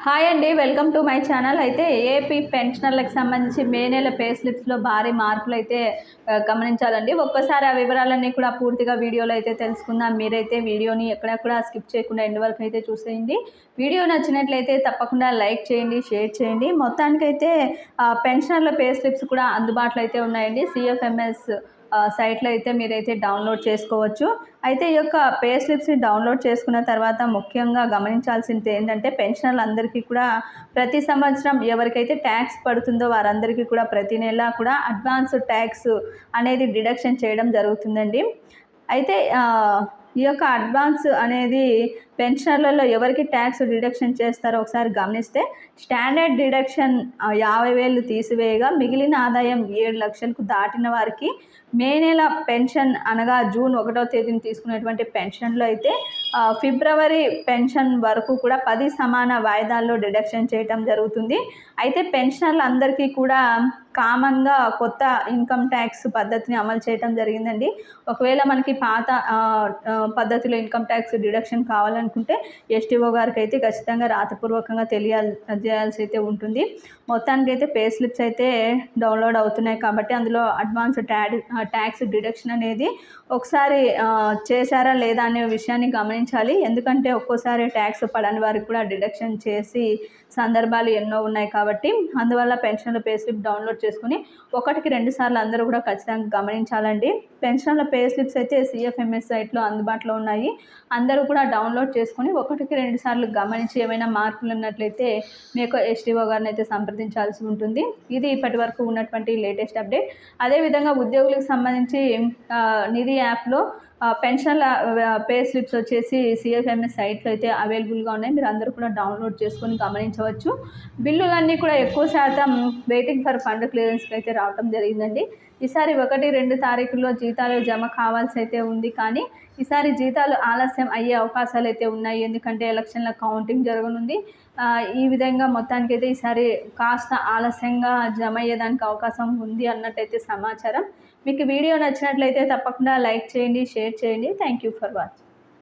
Hi అండి, welcome to my channel. అయితే AP పెన్షనర్లకు సంబంధించి మే నెల పే స్లిప్స్లో భారీ మార్పులు అయితే గమనించాలండి. ఒక్కసారి ఆ వివరాలన్నీ కూడా పూర్తిగా వీడియోలో అయితే తెలుసుకుందాం. మీరైతే వీడియోని ఎక్కడెక్కడ స్కిప్ చేయకుండా ఎండ్ వరకు అయితే చూసేయండి. వీడియో నచ్చినట్లయితే తప్పకుండా లైక్ చేయండి, షేర్ చేయండి. మొత్తానికైతే పెన్షనర్ల పే స్లిప్స్ కూడా అందుబాటులో అయితే ఉన్నాయండి. సిఎఫ్ఎంఎస్ సైట్లో అయితే మీరైతే డౌన్లోడ్ చేసుకోవచ్చు. అయితే ఈ యొక్క పే స్లిప్స్ని డౌన్లోడ్ చేసుకున్న తర్వాత ముఖ్యంగా గమనించాల్సింది ఏంటంటే, పెన్షనర్లందరికీ కూడా ప్రతి సంవత్సరం ఎవరికైతే ట్యాక్స్ పడుతుందో వారందరికీ కూడా ప్రతి నెల కూడా అడ్వాన్స్ ట్యాక్స్ అనేది డిడక్షన్ చేయడం జరుగుతుందండి. అయితే ఈ యొక్క అడ్వాన్స్ అనేది పెన్షనర్లలో ఎవరికి ట్యాక్స్ డిడక్షన్ చేస్తారో ఒకసారి గమనిస్తే, స్టాండర్డ్ డిడక్షన్ 50,000 తీసివేయగా మిగిలిన ఆదాయం 7 లక్షలకు దాటిన వారికి మే నెల పెన్షన్ అనగా జూన్ 1వ తేదీని తీసుకునేటువంటి పెన్షన్లో అయితే ఫిబ్రవరి పెన్షన్ వరకు కూడా 10 సమాన వాయిదాల్లో డిడక్షన్ చేయటం జరుగుతుంది. అయితే పెన్షనర్లందరికీ కూడా కామన్గా కొత్త ఇన్కమ్ ట్యాక్స్ పద్ధతిని అమలు చేయడం జరిగిందండి. ఒకవేళ మనకి పాత పద్ధతిలో ఇన్కమ్ ట్యాక్స్ డిడక్షన్ కావాలనుకుంటే ఎస్టీఓ గారికి అయితే ఖచ్చితంగా రాతపూర్వకంగా తెలియాల్సి అయితే ఉంటుంది. మొత్తానికైతే పే స్లిప్స్ అయితే డౌన్లోడ్ అవుతున్నాయి కాబట్టి అందులో అడ్వాన్స్ ట్యాక్స్ డిడక్షన్ అనేది ఒకసారి చేశారా లేదా అనే విషయాన్ని గమనించాలి. ఎందుకంటే ఒక్కోసారి ట్యాక్స్ పడని వారికి కూడా డిడక్షన్ చేసి సందర్భాలు ఎన్నో ఉన్నాయి కాబట్టి అందువల్ల పెన్షన్ల పే స్లిప్ డౌన్లోడ్ చేసుకుని 1కి 2 సార్లు అందరూ కూడా ఖచ్చితంగా గమనించాలండి. పెన్షన్ల పే స్లిప్స్ అయితే సిఎఫ్ఎంఎస్ సైట్లో అందుబాటులో ఉన్నాయి. అందరూ కూడా డౌన్లోడ్ చేసుకుని 1కి 2 సార్లు గమనించి ఏమైనా మార్పులు ఉన్నట్లయితే మీకు ఎస్టీఓ గారిని అయితే సంప్రదించాల్సి ఉంటుంది. ఇది ఇప్పటి వరకు ఉన్నటువంటి లేటెస్ట్ అప్డేట్. అదేవిధంగా ఉద్యోగులకు సంబంధించి నిధి యాప్లో పెన్షన్ల పే స్లిప్స్ వచ్చేసి సిఎఫ్ఎంఎస్ సైట్లో అయితే అవైలబుల్గా ఉన్నాయి. మీరు అందరూ కూడా డౌన్లోడ్ చేసుకొని గమనించవచ్చు. బిల్లులన్నీ కూడా ఎక్కువ శాతం వెయిటింగ్ ఫర్ ఫండ్ క్లియరెన్స్కి అయితే రావడం జరిగిందండి. ఈసారి 1-2 తారీఖుల్లో జీతాలు జమ కావాల్సి అయితే ఉంది, కానీ ఈసారి జీతాలు ఆలస్యం అయ్యే అవకాశాలు అయితే ఉన్నాయి. ఎందుకంటే ఎలక్షన్ల కౌంటింగ్ జరగనుంది. ఈ విధంగా మొత్తానికైతే ఈసారి కాస్త ఆలస్యంగా జమ అయ్యేదానికి అవకాశం ఉంది అన్నట్టయితే సమాచారం. మీకు వీడియో నచ్చినట్లయితే తప్పకుండా లైక్ చేయండి, షేర్ చేయండి. Thank you for watching.